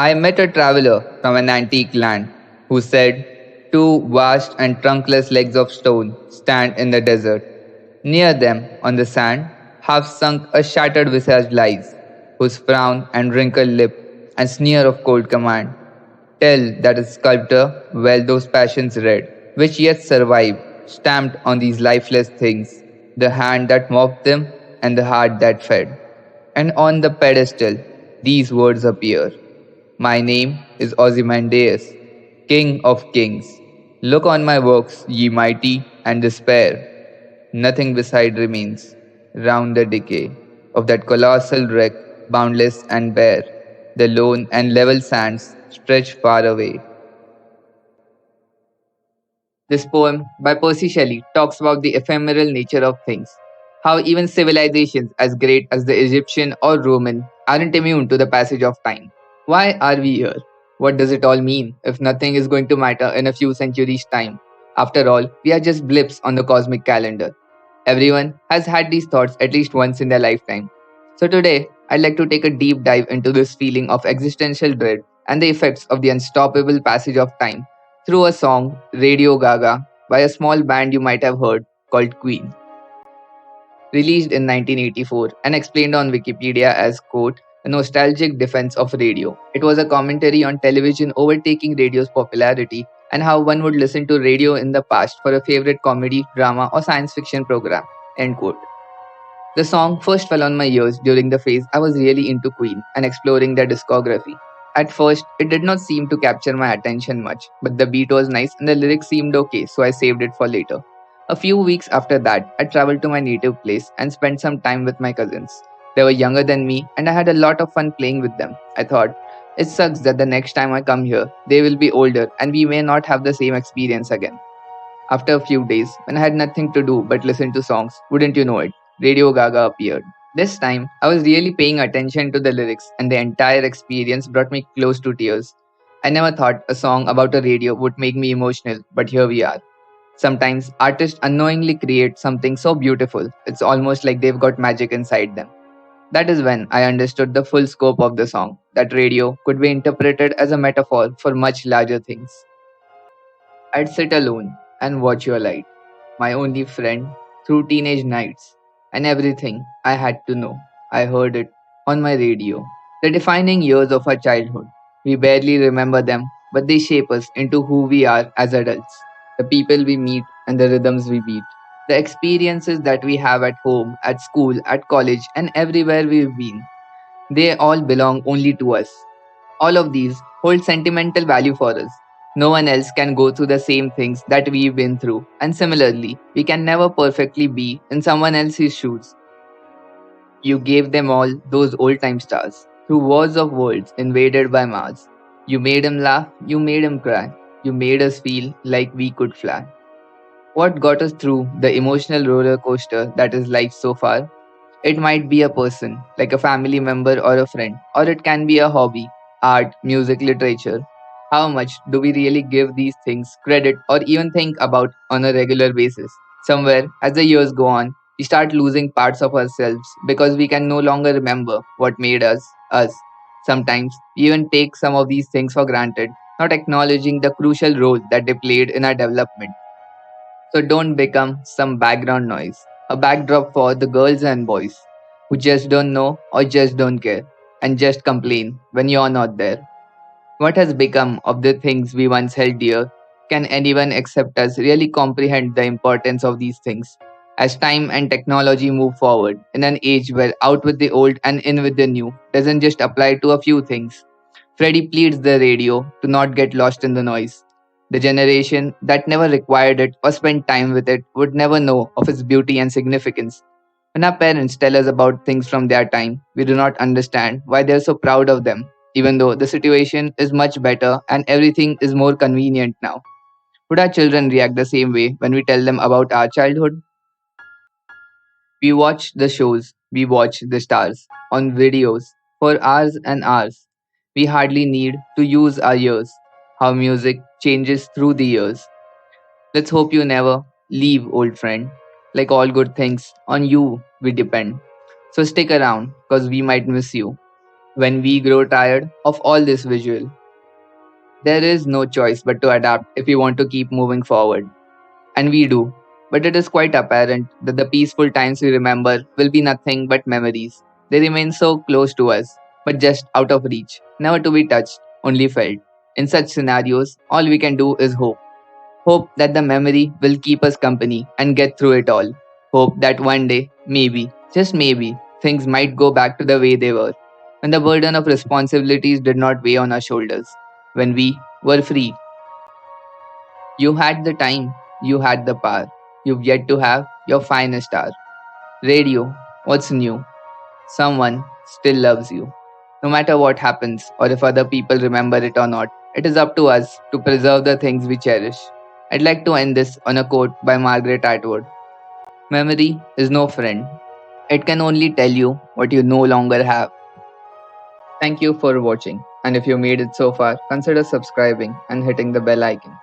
I met a traveler from an antique land who said, two vast and trunkless legs of stone stand in the desert. Near them, on the sand, half sunk a shattered visage lies, whose frown and wrinkled lip and sneer of cold command tell that a sculptor well those passions read, which yet survive, stamped on these lifeless things, the hand that mocked them and the heart that fed. And on the pedestal, these words appear. My name is Ozymandias, King of Kings. Look on my works, ye mighty, and despair. Nothing beside remains, round the decay of that colossal wreck, boundless and bare. The lone and level sands stretch far away. This poem by Percy Shelley talks about the ephemeral nature of things, how even civilizations as great as the Egyptian or Roman aren't immune to the passage of time. Why are we here? What does it all mean if nothing is going to matter in a few centuries' time? After all, we are just blips on the cosmic calendar. Everyone has had these thoughts at least once in their lifetime. So today, I'd like to take a deep dive into this feeling of existential dread and the effects of the unstoppable passage of time through a song, Radio Gaga, by a small band you might have heard called Queen. Released in 1984 and explained on Wikipedia as, quote, a nostalgic defense of radio. It was a commentary on television overtaking radio's popularity and how one would listen to radio in the past for a favorite comedy, drama, or science fiction program. End quote. The song first fell on my ears during the phase I was really into Queen and exploring their discography. At first, it did not seem to capture my attention much, but the beat was nice and the lyrics seemed okay, so I saved it for later. A few weeks after that, I traveled to my native place and spent some time with my cousins. They were younger than me, and I had a lot of fun playing with them. I thought, it sucks that the next time I come here, they will be older and we may not have the same experience again. After a few days, when I had nothing to do but listen to songs, wouldn't you know it, Radio Gaga appeared. This time, I was really paying attention to the lyrics, and the entire experience brought me close to tears. I never thought a song about a radio would make me emotional, but here we are. Sometimes artists unknowingly create something so beautiful, it's almost like they've got magic inside them. That is when I understood the full scope of the song, that radio could be interpreted as a metaphor for much larger things. I'd sit alone and watch your light, my only friend, through teenage nights, and everything I had to know. I heard it on my radio. The defining years of our childhood. We barely remember them, but they shape us into who we are as adults. The people we meet and the rhythms we beat. The experiences that we have at home, at school, at college, and everywhere we've been. They all belong only to us. All of these hold sentimental value for us. No one else can go through the same things that we've been through, and similarly, we can never perfectly be in someone else's shoes. You gave them all those old time stars, through wars of worlds invaded by Mars. You made him laugh, you made him cry, you made us feel like we could fly. What got us through the emotional roller coaster that is life so far? It might be a person, like a family member or a friend, or it can be a hobby, art, music, literature. How much do we really give these things credit or even think about on a regular basis? Somewhere, as the years go on, we start losing parts of ourselves because we can no longer remember what made us us. Sometimes we even take some of these things for granted, not acknowledging the crucial role that they played in our development. So don't become some background noise, a backdrop for the girls and boys who just don't know or just don't care and just complain when you're not there. What has become of the things we once held dear? Can anyone except us really comprehend the importance of these things? As time and technology move forward in an age where out with the old and in with the new doesn't just apply to a few things, Freddie pleads the radio to not get lost in the noise. The generation that never required it or spent time with it would never know of its beauty and significance. When our parents tell us about things from their time, we do not understand why they are so proud of them, even though the situation is much better and everything is more convenient now. Would our children react the same way when we tell them about our childhood? We watch the shows, we watch the stars on videos for hours and hours. We hardly need to use our ears. How music changes through the years. Let's hope you never leave, old friend. Like all good things, on you we depend. So stick around, cause we might miss you. When we grow tired of all this visual, there is no choice but to adapt if we want to keep moving forward. And we do. But it is quite apparent that the peaceful times we remember will be nothing but memories. They remain so close to us, but just out of reach, never to be touched, only felt. In such scenarios, all we can do is hope. Hope that the memory will keep us company and get through it all. Hope that one day, maybe, just maybe, things might go back to the way they were. When the burden of responsibilities did not weigh on our shoulders. When we were free. You had the time, you had the power. You've yet to have your finest hour. Radio, what's new? Someone still loves you. No matter what happens, or if other people remember it or not, it is up to us to preserve the things we cherish. I'd like to end this on a quote by Margaret Atwood. Memory is no friend. It can only tell you what you no longer have. Thank you for watching, and if you made it so far, consider subscribing and hitting the bell icon.